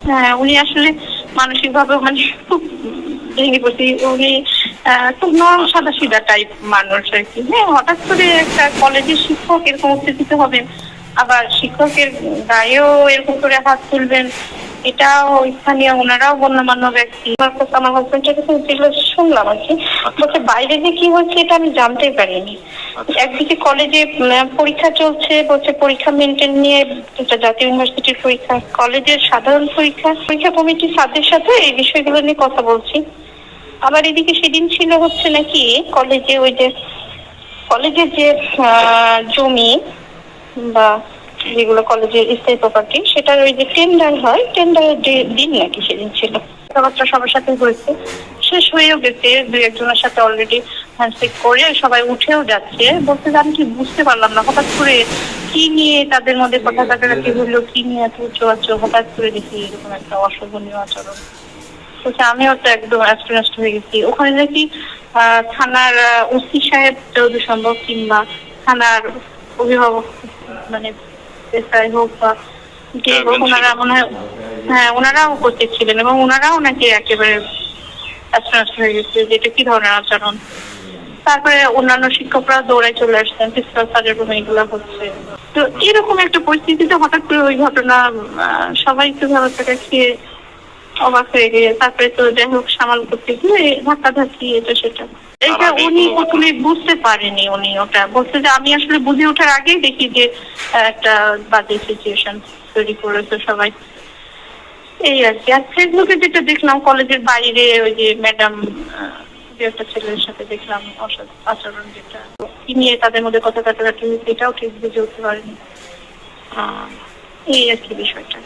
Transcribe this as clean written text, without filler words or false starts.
হ্যাঁ, উনি আসলে মানসিক ভাবে মানে খুব ভেঙে পড়ছি। উনি খুব নরম সাদাসিধা টাইপ মানুষ আর কি। হ্যাঁ, হঠাৎ করে একটা কলেজের শিক্ষক এরকম উত্তেজিত হবেন, আবার শিক্ষকের গায়েও এরকম করে হাত তুলবেন, এটাও স্থানীয় ওনারাও গণ্যমান্য ব্যক্তি। আমার হাজবেন্ডের কাছে যেগুলো শুনলাম আর কি, বলছে বাইরে যে কি হচ্ছে এটা আমি জানতেই পারিনি। একদিকে কলেজে পরীক্ষা চলছে, বলছে পরীক্ষা মেনটেন নিয়ে, এটা জাতীয় ইউনিভার্সিটির পরীক্ষা, কলেজের সাধারণ পরীক্ষা, পরীক্ষা কমিটির স্যারদের সাথে এই বিষয়গুলো নিয়ে কথা বলছি। আবার এদিকে সেদিন ছিল হচ্ছে নাকি কলেজে ওই যে কলেজের যে জমি বা যেগুলো কলেজের স্থায়ী প্রপার্টি, সেটার ওই যে টেন্ডার হয়, টেন্ডারের দিন নাকি সেদিন ছিল। কথাবার্তা সবার সাথে হয়েছে, শেষ হয়েও গেছে, দুই একজনের সাথে অলরেডি হ্যান্ডশেক করে সবাই উঠেও যাচ্ছে। বলতে আমি কি বুঝতে পারলাম না, হঠাৎ করে কি নিয়ে তাদের মধ্যে কথা কাটাকাটি হলো, কি নিয়ে এত উচ্চ হঠাৎ করে দেখি এরকম একটা অশোভনীয় আচরণ। আমিও তো একদম অ্যাস্ট্রোনস্ট হয়ে গেছি। ওখানে নাকি থানার ওসি সাহেব যতদূর সম্ভব, কিংবা থানার অভিভাবক মানে এসআই হোক বা যে হোক, ওনারা মনে হয়, হ্যাঁ ওনারাও উপস্থিত ছিলেন এবং ওনারাও নাকি একেবারে অ্যাস্ট্রোনস্ট হয়ে গেছে যে এটা কি ধরনের আচরণ। তারপরে অন্যান্য শিক্ষকরা দৌড়ায় চলে আসছেন, প্রিন্সিপাল স্যারের রুমে এগুলো হচ্ছে। তো এরকম একটা পরিস্থিতিতে হঠাৎ করে ওই ঘটনা, সবাই একটু ব্যাপারটাকে খেয়ে অবাক হয়ে গিয়ে তারপরে তো যাই হোক সামাল করতে গিয়ে ধাক্কাধাক্কি এটা সেটা। এটা উনি প্রথমে বুঝতে পারেনি। উনি ওটা বলছে যে আমি আসলে বুঝে ওঠার আগেই দেখি যে একটা বাজে সিচুয়েশন তৈরি করেছে সবাই, এই আর কি। আর ফেসবুকে যেটা দেখলাম কলেজের বাইরে ওই যে ম্যাডাম যে একটা ছেলের সাথে দেখলাম অসৎ আচরণ, যেটা কি নিয়ে তাদের মধ্যে কথা কাটাকাটি, এটাও ঠিক বুঝে উঠতে পারেনি। এই আর কি বিষয়টা।